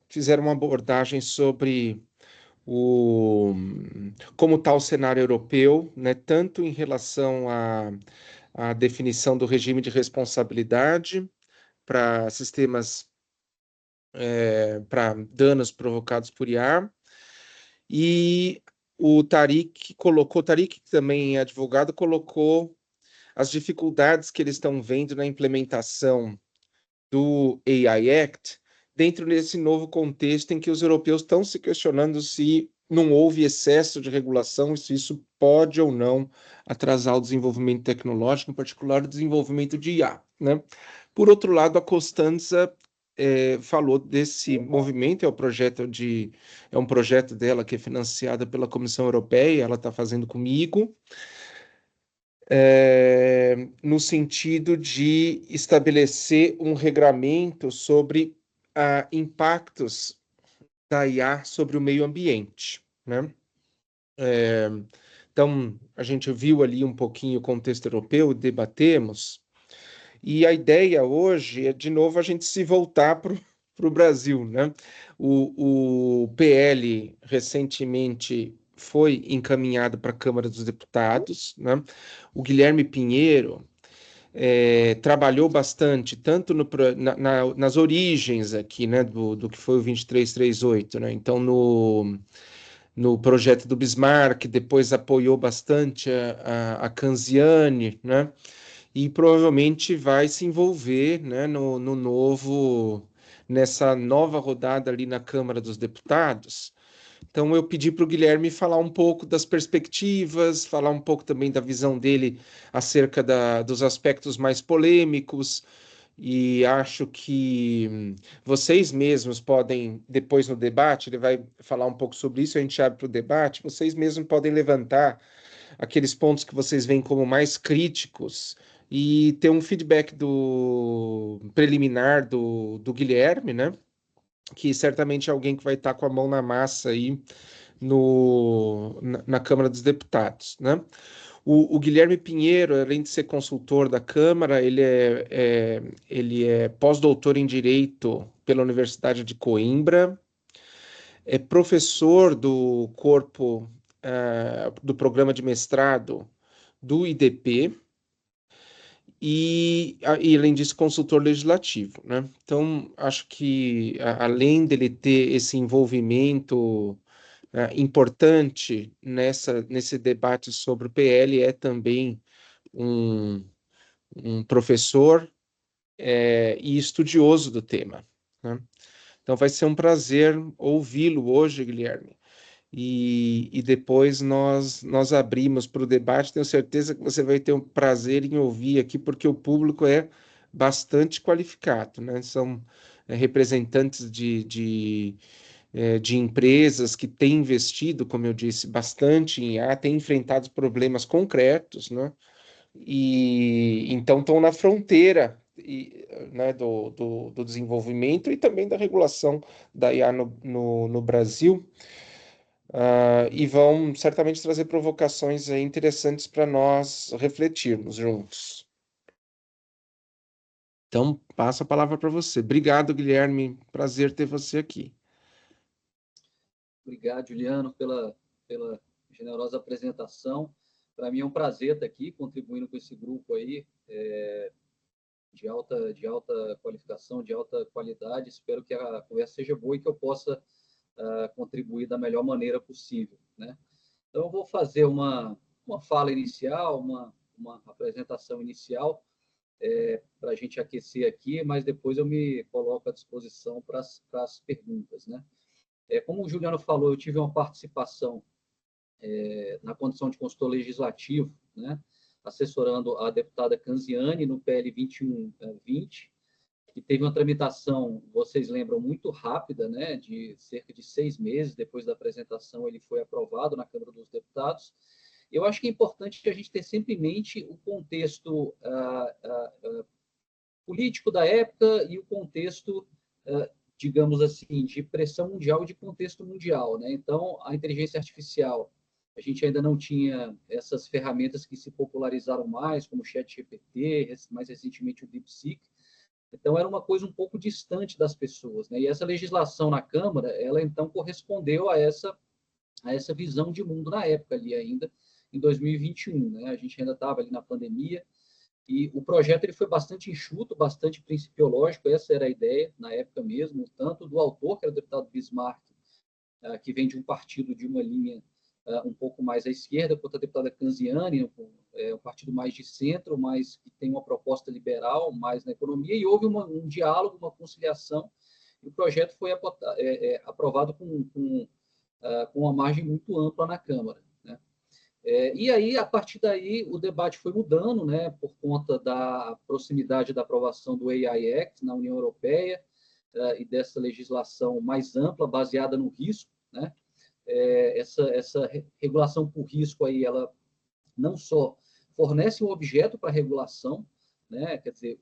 fizeram uma abordagem sobre o, como está o cenário europeu, né, tanto em relação à definição do regime de responsabilidade para sistemas, para danos provocados por IA, e o Tariq, que também é advogado, colocou as dificuldades que eles estão vendo na implementação do AI Act dentro desse novo contexto em que os europeus estão se questionando se não houve excesso de regulação e se isso pode ou não atrasar o desenvolvimento tecnológico, em particular o desenvolvimento de IA, né? Por outro lado, a Costanza falou desse movimento, é um projeto dela que é financiado pela Comissão Europeia, ela está fazendo comigo, no sentido de estabelecer um regramento sobre impactos da IA sobre o meio ambiente, né? É, então, a gente viu ali um pouquinho o contexto europeu, debatemos, e a ideia hoje é, de novo, a gente se voltar para o Brasil, né? O PL recentemente foi encaminhado para a Câmara dos Deputados, né? O Guilherme Pinheiro trabalhou bastante, tanto nas origens aqui, né, do que foi o 2338, né? Então, no projeto do Bismarck, depois apoiou bastante a Canziani, né? E provavelmente vai se envolver, né, nessa nova rodada ali na Câmara dos Deputados. Então eu pedi para o Guilherme falar um pouco das perspectivas, falar um pouco também da visão dele acerca dos aspectos mais polêmicos, e acho que vocês mesmos podem, depois no debate, ele vai falar um pouco sobre isso, a gente abre para o debate, vocês mesmos podem levantar aqueles pontos que vocês veem como mais críticos e ter um feedback do preliminar do Guilherme, né? Que certamente é alguém que vai estar com a mão na massa aí na Câmara dos Deputados, né? O Guilherme Pinheiro, além de ser consultor da Câmara, ele é pós-doutor em Direito pela Universidade de Coimbra, é professor do corpo do programa de mestrado do IDP e além disso, consultor legislativo, né? Então, acho que, além dele ter esse envolvimento importante nesse debate sobre o PL, é também um, um professor e estudioso do tema, né? Então, vai ser um prazer ouvi-lo hoje, Guilherme. E depois nós abrimos para o debate. Tenho certeza que você vai ter um prazer em ouvir aqui, porque o público é bastante qualificado, né? São representantes de empresas que têm investido, como eu disse, bastante em IA, têm enfrentado problemas concretos, né? E então estão na fronteira né, do desenvolvimento e também da regulação da IA no Brasil. E vão certamente trazer provocações aí interessantes para nós refletirmos juntos. Então, passo a palavra para você. Obrigado, Guilherme. Prazer ter você aqui. Obrigado, Juliano, pela generosa apresentação. Para mim é um prazer estar aqui contribuindo com esse grupo aí, de alta qualificação, de alta qualidade. Espero que a conversa seja boa e que eu possa contribuir da melhor maneira possível, né? Então, eu vou fazer uma fala inicial, uma apresentação inicial, para a gente aquecer aqui, mas depois eu me coloco à disposição para as perguntas, né? Como o Juliano falou, eu tive uma participação na condição de consultor legislativo, né, assessorando a deputada Canziani no PL 2120, que teve uma tramitação, vocês lembram, muito rápida, né, de cerca de 6 meses depois da apresentação, ele foi aprovado na Câmara dos Deputados. Eu acho que é importante que a gente ter sempre em mente o contexto político da época e o contexto, digamos assim, de pressão mundial e de contexto mundial, né? Então, a inteligência artificial, a gente ainda não tinha essas ferramentas que se popularizaram mais, como o ChatGPT, mais recentemente o DeepSeek, Então, era uma coisa um pouco distante das pessoas, né? E essa legislação na Câmara, ela então correspondeu a essa visão de mundo na época ali ainda, em 2021, né? A gente ainda estava ali na pandemia, e o projeto ele foi bastante enxuto, bastante principiológico, essa era a ideia na época mesmo, tanto do autor, que era o deputado Bismarck, que vem de um partido de uma linha um pouco mais à esquerda, quanto a deputada Canziani, um partido mais de centro, mas que tem uma proposta liberal mais na economia, e houve um diálogo, uma conciliação, e o projeto foi aprovado com uma margem muito ampla na Câmara, né? E aí, a partir daí, o debate foi mudando, né, por conta da proximidade da aprovação do AI Act na União Europeia, e dessa legislação mais ampla, baseada no risco, né? Essa regulação por risco aí, ela não só fornece um objeto para regulação, né? Quer dizer,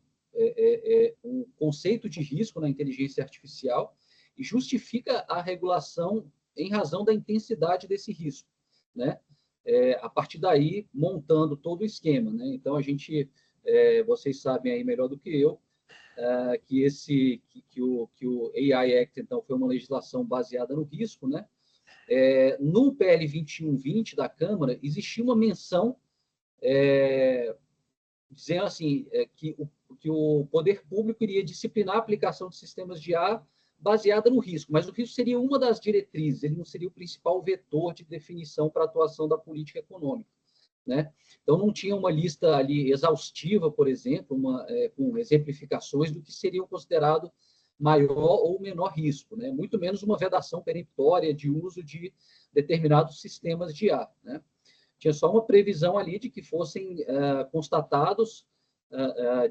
um conceito de risco na inteligência artificial e justifica a regulação em razão da intensidade desse risco, né? A partir daí, montando todo o esquema, né? Então, vocês sabem aí melhor do que eu, que o AI Act, então, foi uma legislação baseada no risco, né? No PL 2120 da Câmara, existia uma menção dizendo assim, que o poder público iria disciplinar a aplicação de sistemas de IA baseada no risco, mas o risco seria uma das diretrizes, ele não seria o principal vetor de definição para a atuação da política econômica, né? Então, não tinha uma lista ali exaustiva, por exemplo, com exemplificações do que seria considerado maior ou menor risco, né? Muito menos uma vedação peremptória de uso de determinados sistemas de IA, né? Tinha só uma previsão ali de que fossem constatados,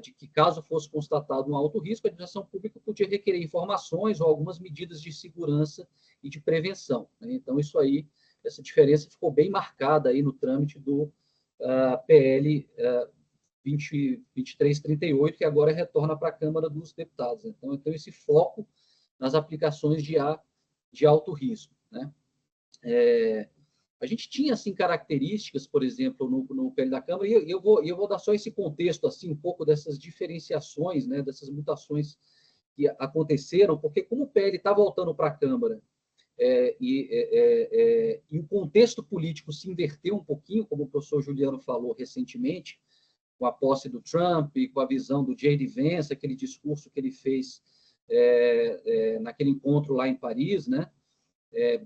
de que caso fosse constatado um alto risco, a administração pública podia requerer informações ou algumas medidas de segurança e de prevenção, né? Então, essa diferença ficou bem marcada aí no trâmite do PL 2338, que agora retorna para a Câmara dos Deputados. Então, esse foco nas aplicações de alto risco, né? A gente tinha assim características, por exemplo, no PL da Câmara, e eu vou dar só esse contexto assim, um pouco dessas diferenciações, né, dessas mutações que aconteceram, porque como o PL está voltando para a Câmara e o contexto político se inverteu um pouquinho, como o professor Juliano falou recentemente, com a posse do Trump e com a visão do J.D. Vance, aquele discurso que ele fez naquele encontro lá em Paris, né,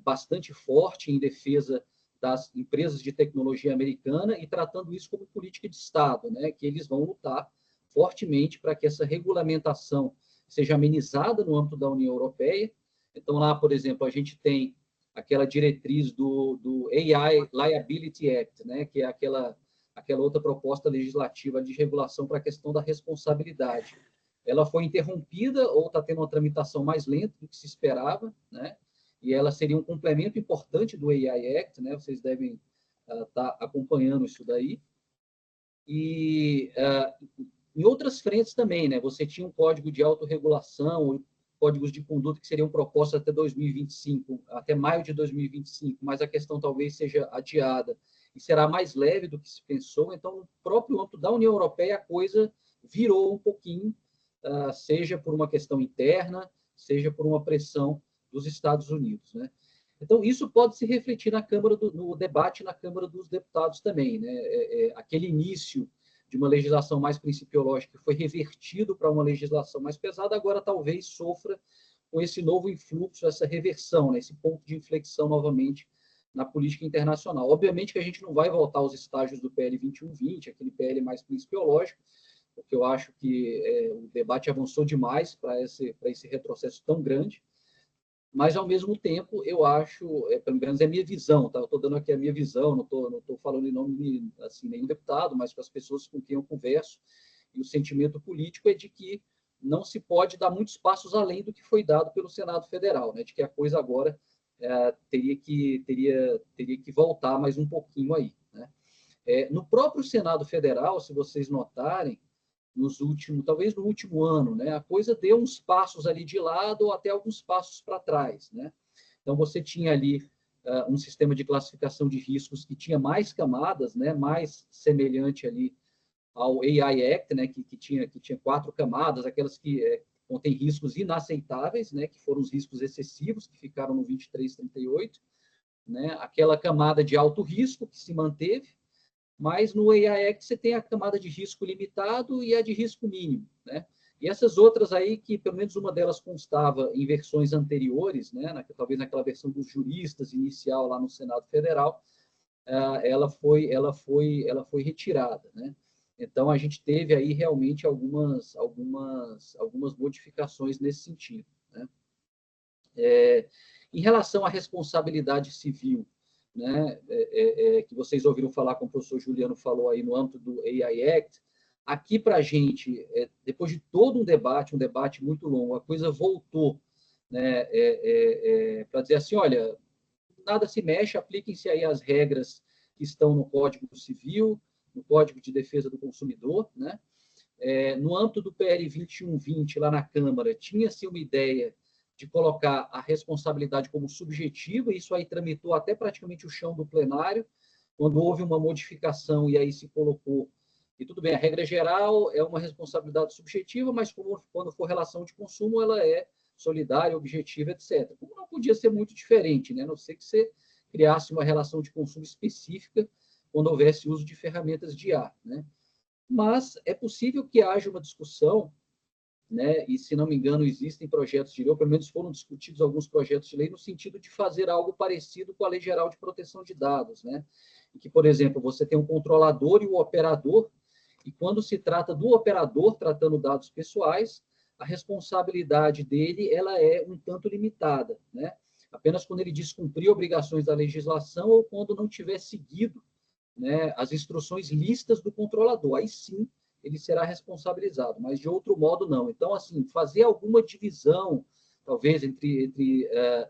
bastante forte em defesa das empresas de tecnologia americana e tratando isso como política de Estado, né, que eles vão lutar fortemente para que essa regulamentação seja amenizada no âmbito da União Europeia. Então, lá, por exemplo, a gente tem aquela diretriz do AI Liability Act, né, que é aquela outra proposta legislativa de regulação para a questão da responsabilidade. Ela foi interrompida ou está tendo uma tramitação mais lenta do que se esperava, né? E ela seria um complemento importante do AI Act, né? Vocês devem estar acompanhando isso daí. E em outras frentes também, né? Você tinha um código de autorregulação, códigos de conduta que seriam propostos até 2025, até maio de 2025, mas a questão talvez seja adiada e será mais leve do que se pensou. Então, no próprio âmbito da União Europeia, a coisa virou um pouquinho, seja por uma questão interna, seja por uma pressão dos Estados Unidos, né? Então, isso pode se refletir no debate na Câmara dos Deputados também, né? Aquele início de uma legislação mais principiológica que foi revertido para uma legislação mais pesada, agora talvez sofra com esse novo influxo, essa reversão, né? Esse ponto de inflexão novamente na política internacional. Obviamente que a gente não vai voltar aos estágios do PL 2120, aquele PL mais principiológico, porque eu acho que o debate avançou demais para esse retrocesso tão grande, mas, ao mesmo tempo, eu acho, pelo menos é a minha visão, tá? Eu estou dando aqui a minha visão, não estou falando em nome de assim, nenhum deputado, mas para as pessoas com quem eu converso, e o sentimento político é de que não se pode dar muitos passos além do que foi dado pelo Senado Federal, né? De que a coisa agora teria que voltar mais um pouquinho aí, né? No próprio Senado Federal, se vocês notarem, talvez no último ano, né, a coisa deu uns passos ali de lado ou até alguns passos para trás, né? Então, você tinha ali um sistema de classificação de riscos que tinha mais camadas, né, mais semelhante ali ao AI Act, né, que tinha 4 camadas, aquelas que contêm riscos inaceitáveis, né, que foram os riscos excessivos, que ficaram no 2338, né, aquela camada de alto risco, que se manteve, mas no AI Act você tem a camada de risco limitado e a de risco mínimo, né? E essas outras aí, que pelo menos uma delas constava em versões anteriores, né, talvez naquela versão dos juristas inicial lá no Senado Federal, ela foi retirada, né? Então a gente teve aí realmente algumas modificações nesse sentido, né? Em relação à responsabilidade civil, né, que vocês ouviram falar, como o professor Juliano falou aí no âmbito do AI Act, aqui para a gente, depois de todo um debate muito longo, a coisa voltou, né, para dizer assim, olha, nada se mexe, apliquem-se aí as regras que estão no Código Civil, no Código de Defesa do Consumidor, né? No âmbito do PL 2120, lá na Câmara, tinha-se uma ideia de colocar a responsabilidade como subjetiva, e isso aí tramitou até praticamente o chão do plenário, quando houve uma modificação e aí se colocou, e tudo bem, a regra geral é uma responsabilidade subjetiva, mas quando for relação de consumo, ela é solidária, objetiva, etc. Como não podia ser muito diferente, né? A não ser que você criasse uma relação de consumo específica quando houvesse uso de ferramentas de IA, né? Mas é possível que haja uma discussão, né, e, se não me engano, existem projetos de lei, ou pelo menos foram discutidos alguns projetos de lei, no sentido de fazer algo parecido com a Lei Geral de Proteção de Dados, né? Em que, por exemplo, você tem um controlador e o operador, e quando se trata do operador tratando dados pessoais, a responsabilidade dele ela é um tanto limitada, né? Apenas quando ele descumprir obrigações da legislação ou quando não tiver seguido, né, as instruções listas do controlador. Aí sim ele será responsabilizado, mas de outro modo não. Então, assim, fazer alguma divisão, talvez entre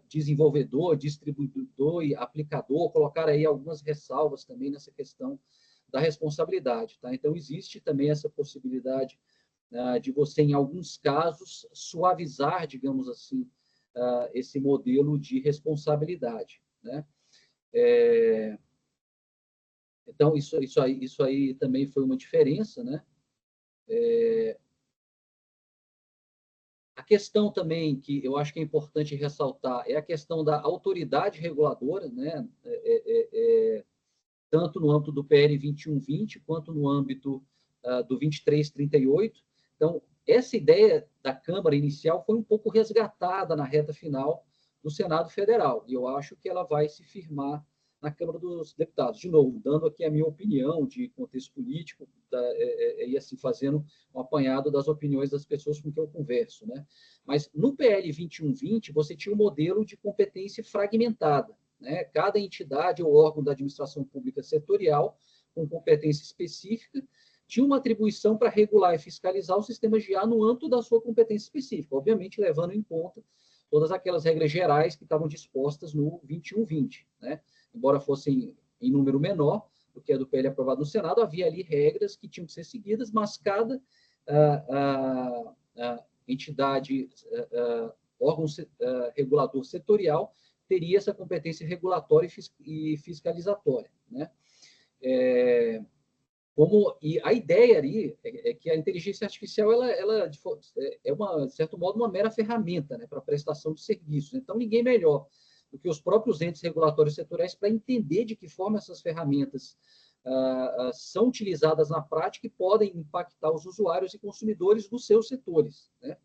desenvolvedor, distribuidor e aplicador, colocar aí algumas ressalvas também nessa questão da responsabilidade, tá? Então, existe também essa possibilidade de você, em alguns casos, suavizar, digamos assim, esse modelo de responsabilidade, né? Então, isso aí também foi uma diferença, né? A questão também que eu acho que é importante ressaltar é a questão da autoridade reguladora, né? Tanto no âmbito do PL 2120 quanto no âmbito do 2338. Então, essa ideia da Câmara inicial foi um pouco resgatada na reta final do Senado Federal, e eu acho que ela vai se firmar na Câmara dos Deputados. De novo, dando aqui a minha opinião de contexto político, e assim, fazendo um apanhado das opiniões das pessoas com quem eu converso, né? Mas no PL 2120, você tinha um modelo de competência fragmentada, né? Cada entidade ou órgão da administração pública setorial, com competência específica, tinha uma atribuição para regular e fiscalizar os sistemas de IA no âmbito da sua competência específica, obviamente levando em conta todas aquelas regras gerais que estavam dispostas no 2120, né? Embora fossem em número menor do que a do PL aprovado no Senado, havia ali regras que tinham que ser seguidas, mas cada entidade, órgão regulador setorial teria essa competência regulatória e fiscalizatória, né? E a ideia ali é que a inteligência artificial ela de certo modo, uma mera ferramenta, né, para a prestação de serviços. Então, ninguém melhor do que os próprios entes regulatórios setoriais para entender de que forma essas ferramentas são utilizadas na prática e podem impactar os usuários e consumidores dos seus setores, né?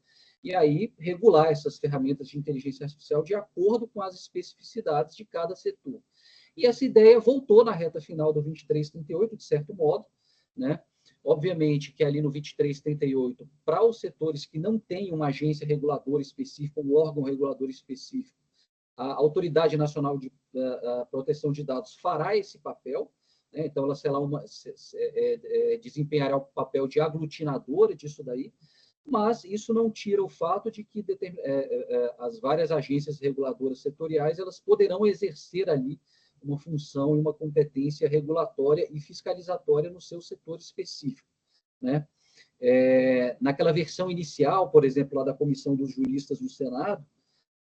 E aí regular essas ferramentas de inteligência artificial de acordo com as especificidades de cada setor. E essa ideia voltou na reta final do 2338, de certo modo, né? Obviamente que ali no 2338, para os setores que não têm uma agência reguladora específica, um órgão regulador específico, a Autoridade Nacional de Proteção de Dados fará esse papel, né? Então ela será desempenhará o papel de aglutinadora disso daí, mas isso não tira o fato de que as várias agências reguladoras setoriais elas poderão exercer ali uma função e uma competência regulatória e fiscalizatória no seu setor específico, né? Naquela versão inicial, por exemplo, lá da Comissão dos Juristas do Senado,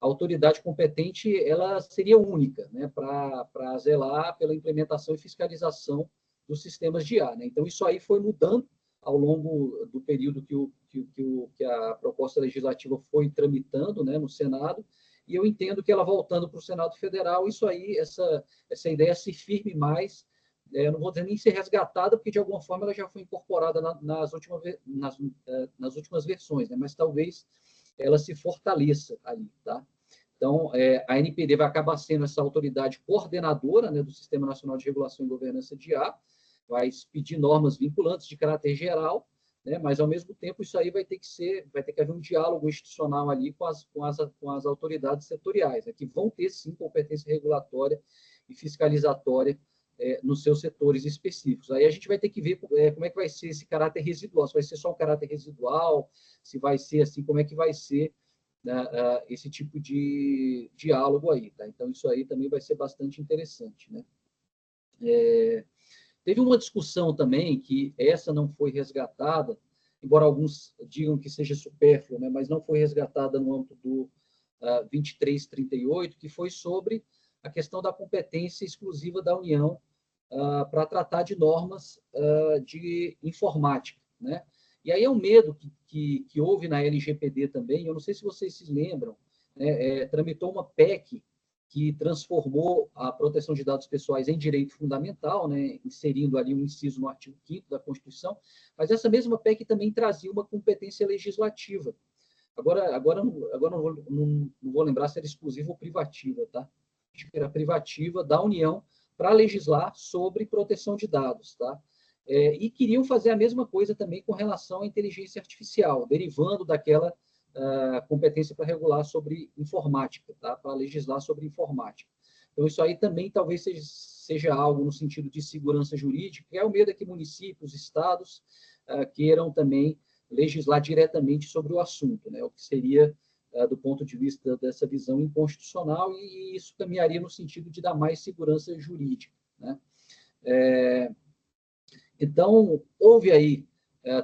a autoridade competente ela seria única, né, para zelar pela implementação e fiscalização dos sistemas de IA, né? Então, isso aí foi mudando ao longo do período que a proposta legislativa foi tramitando, né, no Senado, e eu entendo que ela voltando para o Senado Federal, isso aí, essa ideia se firme mais, não vou dizer nem ser resgatada, porque de alguma forma ela já foi incorporada nas últimas versões, né, mas talvez ela se fortaleça ali, tá? Então, a NPD vai acabar sendo essa autoridade coordenadora, né, do Sistema Nacional de Regulação e Governança de IA, vai pedir normas vinculantes de caráter geral, né, mas, ao mesmo tempo, isso aí vai ter que haver um diálogo institucional ali com as autoridades setoriais, né, que vão ter, sim, competência regulatória e fiscalizatória nos seus setores específicos. Aí a gente vai ter que ver como é que vai ser esse caráter residual, se vai ser só um caráter residual, se vai ser assim, como é que vai ser, né, esse tipo de diálogo aí, tá? Então, isso aí também vai ser bastante interessante, né? Teve uma discussão também, que essa não foi resgatada, embora alguns digam que seja supérfluo, né, mas não foi resgatada no âmbito do 2338, que foi sobre a questão da competência exclusiva da União para tratar de normas de informática, né? E aí é um medo que houve na LGPD também, eu não sei se vocês se lembram, né, tramitou uma PEC que transformou a proteção de dados pessoais em direito fundamental, né, inserindo ali um inciso no artigo 5º da Constituição, mas essa mesma PEC também trazia uma competência legislativa. Agora não vou lembrar se era exclusiva ou privativa, tá? Acho que era privativa da União para legislar sobre proteção de dados, tá? E queriam fazer a mesma coisa também com relação à inteligência artificial, derivando daquela competência para regular sobre informática, tá? Para legislar sobre informática. Então, isso aí também talvez seja algo no sentido de segurança jurídica, que é o medo que municípios, estados queiram também legislar diretamente sobre o assunto, né? O que seria, do ponto de vista dessa visão, inconstitucional, e isso caminharia no sentido de dar mais segurança jurídica, né? Então, houve aí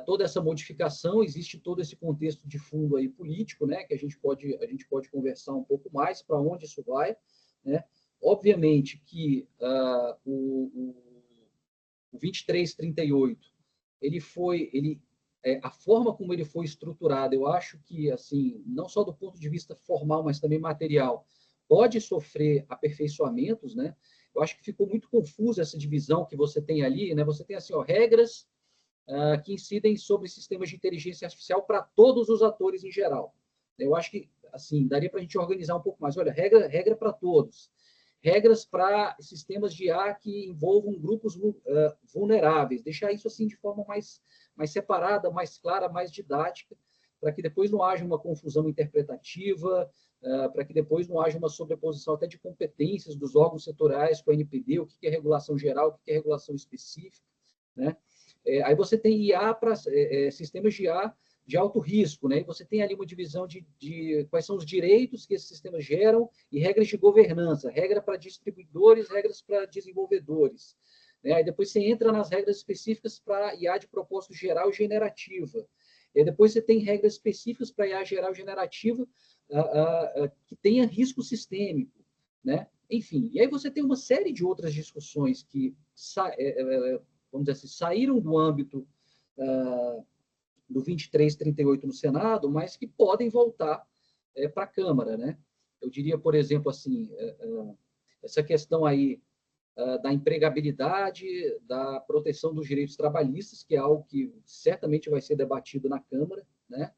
toda essa modificação, existe todo esse contexto de fundo aí político, né, que a gente pode conversar um pouco mais para onde isso vai, né? Obviamente que o 2338, a forma como ele foi estruturado, eu acho que, assim, não só do ponto de vista formal, mas também material, pode sofrer aperfeiçoamentos, né? Eu acho que ficou muito confusa essa divisão que você tem ali, né? Você tem, assim, regras que incidem sobre sistemas de inteligência artificial para todos os atores em geral. Eu acho que, assim, daria para a gente organizar um pouco mais. Olha, regra para todos. Regras para sistemas de IA que envolvam grupos vulneráveis. Deixar isso, assim, de forma mais separada, mais clara, mais didática, para que depois não haja uma confusão interpretativa, para que depois não haja uma sobreposição até de competências dos órgãos setoriais com a NPD, o que é regulação geral, o que é regulação específica, né? Aí você tem IA para sistemas de IA de alto risco, né? E você tem ali uma divisão de quais são os direitos que esses sistemas geram e regras de governança, regra para distribuidores, regras para desenvolvedores, né? Aí depois você entra nas regras específicas para IA de propósito geral e generativa. E depois você tem regras específicas para IA geral e generativa que tenha risco sistêmico, né? Enfim, e aí você tem uma série de outras discussões que vamos dizer assim, saíram do âmbito do 2338 no Senado, mas que podem voltar para a Câmara, né? Eu diria, por exemplo, assim, essa questão aí da empregabilidade, da proteção dos direitos trabalhistas, que é algo que certamente vai ser debatido na Câmara, né?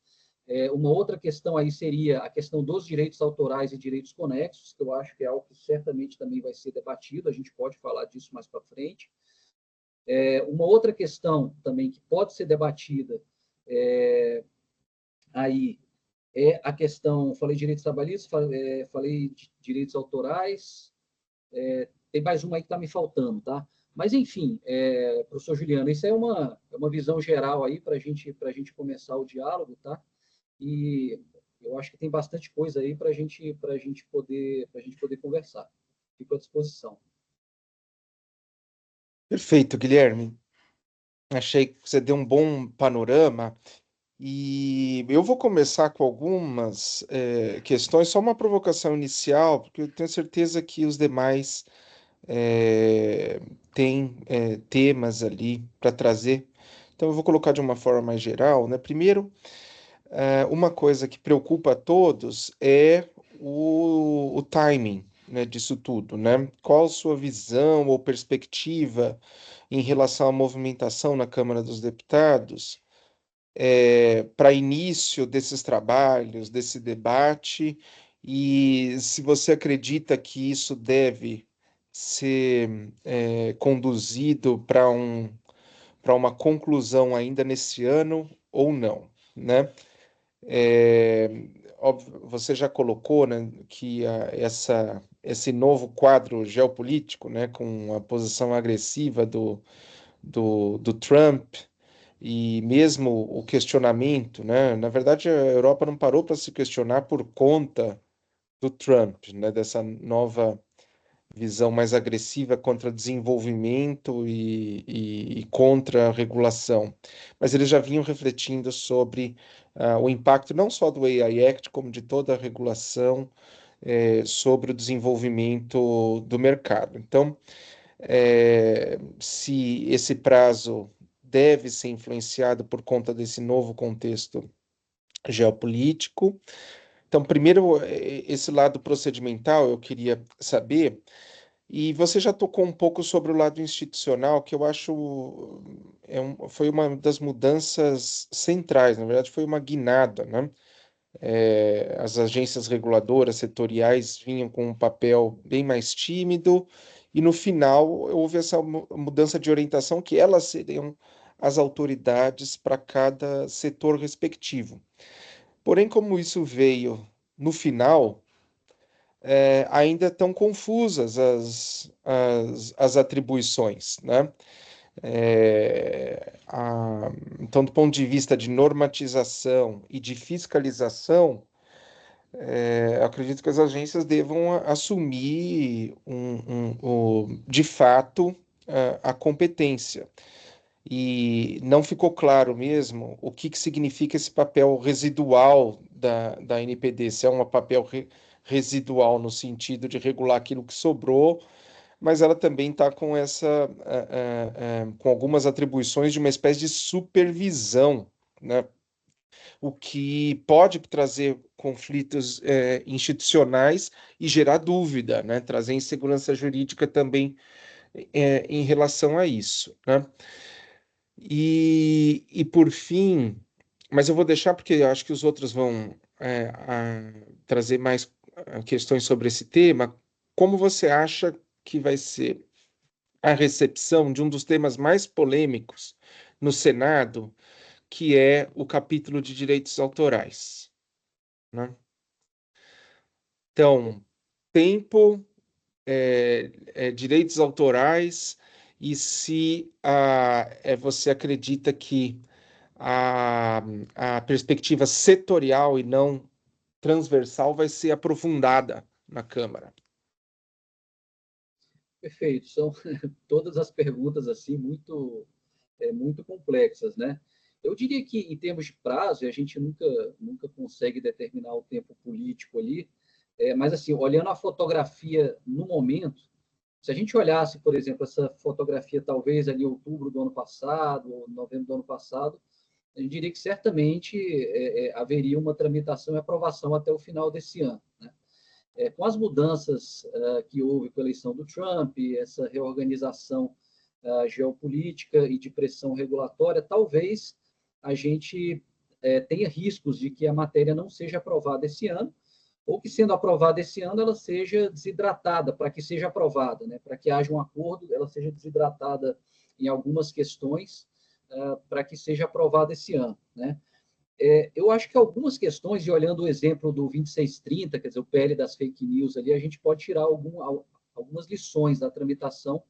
Uma outra questão aí seria a questão dos direitos autorais e direitos conexos, que eu acho que é algo que certamente também vai ser debatido, a gente pode falar disso mais para frente. Uma outra questão também que pode ser debatida aí é a questão, falei de direitos trabalhistas, falei de direitos autorais, tem mais uma aí que está me faltando, tá? Mas, enfim, professor Juliano, isso é uma visão geral aí para a gente começar o diálogo, tá? E eu acho que tem bastante coisa aí para a gente poder conversar. Fico à disposição. Perfeito, Guilherme. Achei que você deu um bom panorama e eu vou começar com algumas questões, só uma provocação inicial, porque eu tenho certeza que os demais têm temas ali para trazer Então, eu vou colocar de uma forma mais geral, né? Primeiro, uma coisa que preocupa a todos é o timing, né, disso tudo, né? Qual a sua visão ou perspectiva em relação à movimentação na Câmara dos Deputados para início desses trabalhos, desse debate, e se você acredita que isso deve ser conduzido para uma conclusão ainda nesse ano ou não, né? É, óbvio, você já colocou, né, que esse novo quadro geopolítico, né, com a posição agressiva do Trump e mesmo o questionamento, né, na verdade a Europa não parou para se questionar por conta do Trump, né, dessa nova visão mais agressiva contra desenvolvimento e contra a regulação. Mas eles já vinham refletindo sobre o impacto não só do AI Act, como de toda a regulação sobre o desenvolvimento do mercado. Então, se esse prazo deve ser influenciado por conta desse novo contexto geopolítico. Então, primeiro, esse lado procedimental, eu queria saber e você já tocou um pouco sobre o lado institucional, que eu acho foi uma das mudanças centrais, na verdade, foi uma guinada, né? As agências reguladoras setoriais vinham com um papel bem mais tímido, e no final houve essa mudança de orientação que elas seriam as autoridades para cada setor respectivo. Porém, como isso veio no final, ainda estão confusas as atribuições, né? Então, do ponto de vista de normatização e de fiscalização, eu acredito que as agências devam assumir de fato a competência. E não ficou claro mesmo o que significa esse papel residual da NPD, se é um papel residual no sentido de regular aquilo que sobrou, mas ela também está com com algumas atribuições de uma espécie de supervisão, né? O que pode trazer conflitos institucionais e gerar dúvida, né? Trazer insegurança jurídica também em relação a isso, né? E por fim, mas eu vou deixar porque eu acho que os outros vão trazer mais questões sobre esse tema. Como você acha que vai ser a recepção de um dos temas mais polêmicos no Senado, que é o capítulo de direitos autorais, né? Então, tempo, direitos autorais, e se você acredita que a, a perspectiva setorial e não transversal vai ser aprofundada na Câmara. Perfeito. São todas as perguntas assim muito complexas, né? Eu diria que em termos de prazo, a gente nunca consegue determinar o tempo político ali, mas assim, olhando a fotografia no momento, se a gente olhasse, por exemplo, essa fotografia talvez ali em outubro do ano passado, ou novembro do ano passado, eu diria que certamente haveria uma tramitação e aprovação até o final desse ano, né? Com as mudanças que houve com a eleição do Trump, essa reorganização geopolítica e de pressão regulatória, talvez a gente tenha riscos de que a matéria não seja aprovada esse ano, ou que, sendo aprovada esse ano, ela seja desidratada para que seja aprovada, né? Para que haja um acordo, ela seja desidratada em algumas questões para que seja aprovada esse ano, né? Eu acho que algumas questões, e olhando o exemplo do 2630, quer dizer, o PL das fake news ali, a gente pode tirar algumas lições da tramitação,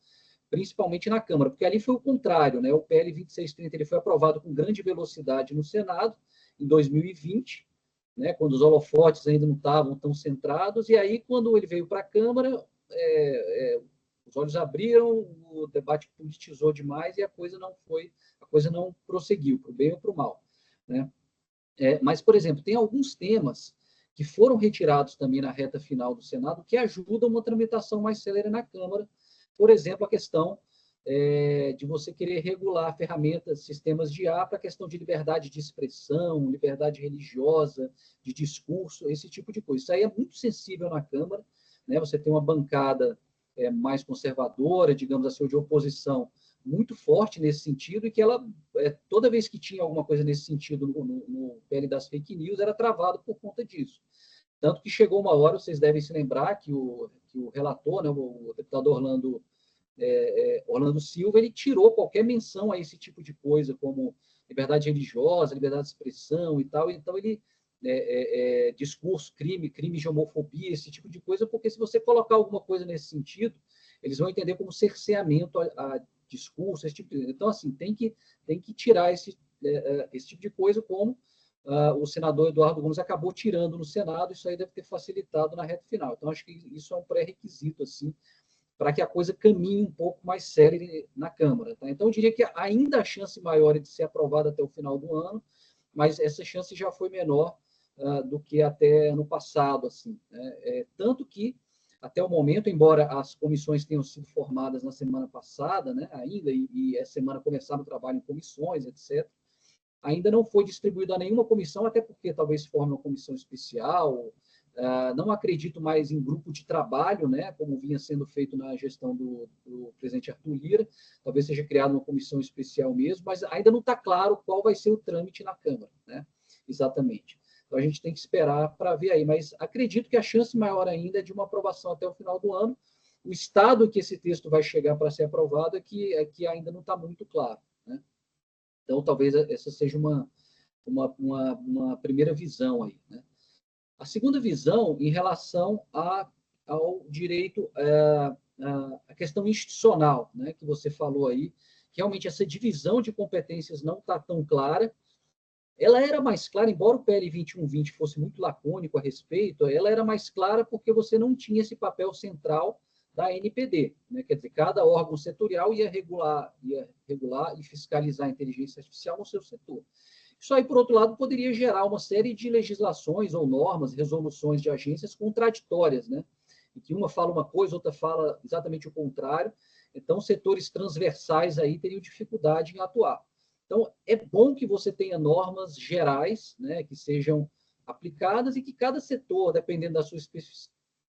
principalmente na Câmara, porque ali foi o contrário, né? O PL 2630 ele foi aprovado com grande velocidade no Senado em 2020, né? Quando os holofotes ainda não estavam tão centrados, e aí quando ele veio para a Câmara, os olhos abriram, o debate politizou demais e a coisa não prosseguiu, para o bem ou para o mal, né? Mas, por exemplo, tem alguns temas que foram retirados também na reta final do Senado que ajudam uma tramitação mais célere na Câmara. Por exemplo, a questão de você querer regular ferramentas, sistemas de IA para a questão de liberdade de expressão, liberdade religiosa, de discurso, esse tipo de coisa. Isso aí é muito sensível na Câmara, né? Você tem uma bancada mais conservadora, digamos assim, ou de oposição, muito forte nesse sentido, e que ela, toda vez que tinha alguma coisa nesse sentido no PL das fake news, era travado por conta disso. Tanto que chegou uma hora, vocês devem se lembrar, que o relator, né, o deputado Orlando Silva, ele tirou qualquer menção a esse tipo de coisa, como liberdade religiosa, liberdade de expressão e tal. Então, ele discurso, crime de homofobia, esse tipo de coisa, porque se você colocar alguma coisa nesse sentido, eles vão entender como cerceamento a discurso, esse tipo de... Então, assim, tem que tirar esse tipo de coisa, como o senador Eduardo Gomes acabou tirando no Senado. Isso aí deve ter facilitado na reta final. Então, acho que isso é um pré-requisito, assim, para que a coisa caminhe um pouco mais séria na Câmara. Tá? Então, eu diria que ainda a chance maior é de ser aprovada até o final do ano, mas essa chance já foi menor do que até ano passado. Assim, né? Tanto que, até o momento, embora as comissões tenham sido formadas na semana passada, né, ainda, e essa semana começaram o trabalho em comissões, etc., ainda não foi distribuído a nenhuma comissão, até porque talvez forme uma comissão especial. Não acredito mais em grupo de trabalho, né, como vinha sendo feito na gestão do presidente Arthur Lira. Talvez seja criada uma comissão especial mesmo, mas ainda não está claro qual vai ser o trâmite na Câmara, né, exatamente. Então, a gente tem que esperar para ver aí, mas acredito que a chance maior ainda é de uma aprovação até o final do ano. O estado que esse texto vai chegar para ser aprovado é que ainda não está muito claro, né? Então, talvez essa seja uma primeira visão aí, né? A segunda visão, em relação ao direito, a questão institucional, né, que você falou aí, realmente essa divisão de competências não está tão clara. Ela era mais clara, embora o PL 2120 fosse muito lacônico a respeito, ela era mais clara porque você não tinha esse papel central da ANPD, né? Quer dizer, cada órgão setorial ia regular e fiscalizar a inteligência artificial no seu setor. Isso aí, por outro lado, poderia gerar uma série de legislações ou normas, resoluções de agências contraditórias, né? Em que uma fala uma coisa, outra fala exatamente o contrário. Então, setores transversais aí teriam dificuldade em atuar. Então, é bom que você tenha normas gerais, né, que sejam aplicadas, e que cada setor, dependendo da sua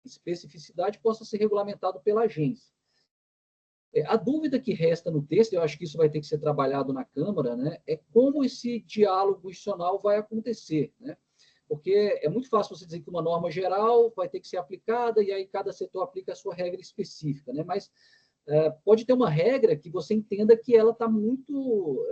especificidade, possa ser regulamentado pela agência. A dúvida que resta no texto, eu acho que isso vai ter que ser trabalhado na Câmara, né, é como esse diálogo institucional vai acontecer, né? Porque é muito fácil você dizer que uma norma geral vai ter que ser aplicada e aí cada setor aplica a sua regra específica, né? Mas pode ter uma regra que você entenda que ela está muito...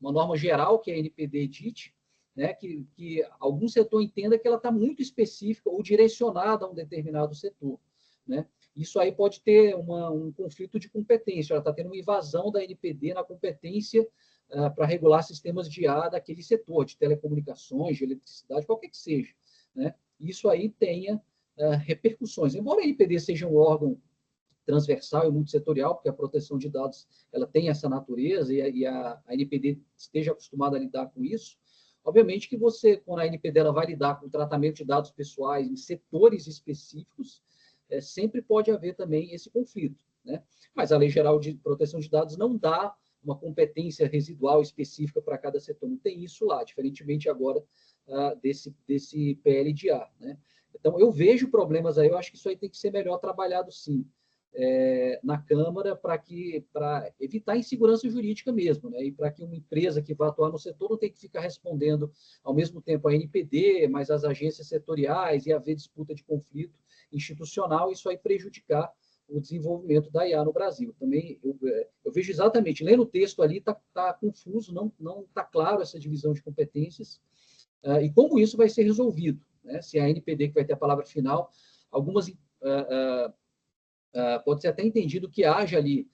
uma norma geral que a NPD edite, né, que algum setor entenda que ela está muito específica ou direcionada a um determinado setor, né? Isso aí pode ter um conflito de competência. Ela está tendo uma invasão da NPD na competência para regular sistemas de IA daquele setor, de telecomunicações, de eletricidade, qualquer que seja, né? Isso aí tenha repercussões. Embora a NPD seja um órgão transversal e multissetorial, porque a proteção de dados ela tem essa natureza, e a NPD esteja acostumada a lidar com isso, obviamente que você, quando a NPD ela vai lidar com o tratamento de dados pessoais em setores específicos, sempre pode haver também esse conflito, né? Mas a Lei Geral de Proteção de Dados não dá uma competência residual específica para cada setor, não tem isso lá, diferentemente agora desse PLDA, né? Então, eu vejo problemas aí, eu acho que isso aí tem que ser melhor trabalhado, sim, na Câmara, para evitar insegurança jurídica mesmo, né? E para que uma empresa que vai atuar no setor não tenha que ficar respondendo ao mesmo tempo a NPD, mas as agências setoriais, e haver disputa de conflito institucional, isso aí prejudicar o desenvolvimento da IA no Brasil. Também eu vejo exatamente, lendo o texto ali, está confuso, não está claro essa divisão de competências, e como isso vai ser resolvido, né? Se a NPD que vai ter a palavra final, algumas pode ser até entendido que haja ali,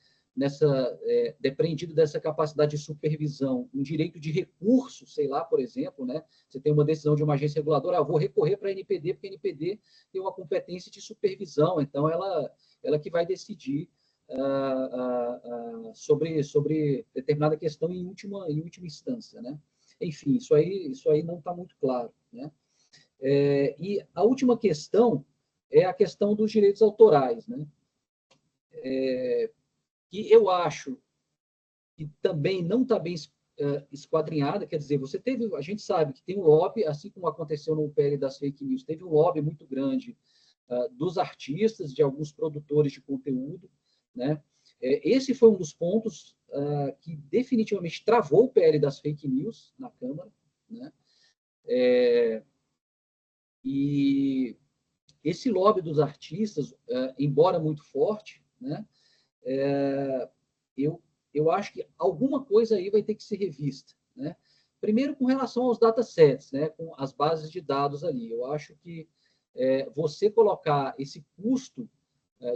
depreendido dessa capacidade de supervisão, um direito de recurso, sei lá, por exemplo, né? Você tem uma decisão de uma agência reguladora, vou recorrer para a NPD, porque a NPD tem uma competência de supervisão, então ela que vai decidir sobre determinada questão em última instância, né? Enfim, isso aí não está muito claro, né? E a última questão é a questão dos direitos autorais, né? que eu acho que também não está bem esquadrinhada, quer dizer, a gente sabe que tem um lobby, assim como aconteceu no PL das fake news, teve um lobby muito grande dos artistas, de alguns produtores de conteúdo, né? Esse foi um dos pontos que definitivamente travou o PL das fake news na Câmara, né? E esse lobby dos artistas, embora muito forte, né? Eu acho que alguma coisa aí vai ter que ser revista, né? Primeiro, com relação aos datasets, né? Com as bases de dados ali. Eu acho que você colocar esse custo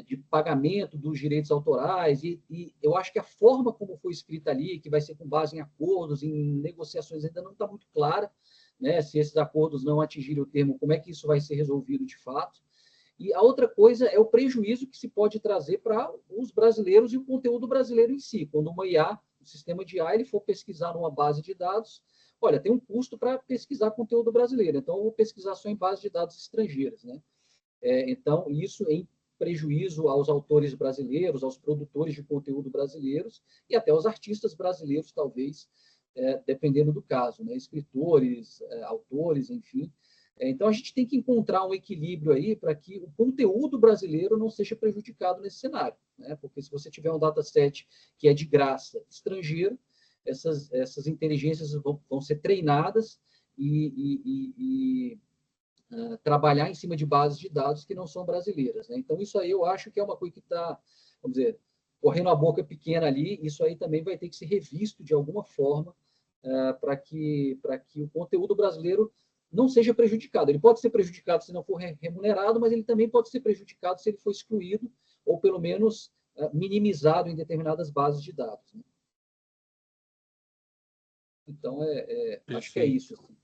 de pagamento dos direitos autorais, e eu acho que a forma como foi escrita ali, que vai ser com base em acordos, em negociações, ainda não está muito clara, né? Se esses acordos não atingirem o termo, como é que isso vai ser resolvido de fato. E a outra coisa é o prejuízo que se pode trazer para os brasileiros e o conteúdo brasileiro em si. Quando uma IA, o sistema de IA, ele for pesquisar numa base de dados, olha, tem um custo para pesquisar conteúdo brasileiro, então eu vou pesquisar só em base de dados estrangeiras, né? Então, isso em prejuízo aos autores brasileiros, aos produtores de conteúdo brasileiros e até aos artistas brasileiros, talvez, dependendo do caso, né? Escritores, autores, enfim. Então, a gente tem que encontrar um equilíbrio aí para que o conteúdo brasileiro não seja prejudicado nesse cenário, né? Porque se você tiver um dataset que é de graça estrangeiro, essas inteligências vão ser treinadas e trabalhar em cima de bases de dados que não são brasileiras, né? Então, isso aí eu acho que é uma coisa que está, vamos dizer, correndo a boca pequena ali. Isso aí também vai ter que ser revisto de alguma forma para que o conteúdo brasileiro não seja prejudicado. Ele pode ser prejudicado se não for remunerado, mas ele também pode ser prejudicado se ele for excluído ou, pelo menos, minimizado em determinadas bases de dados, né? Então, acho que é isso. Perfeito. Assim.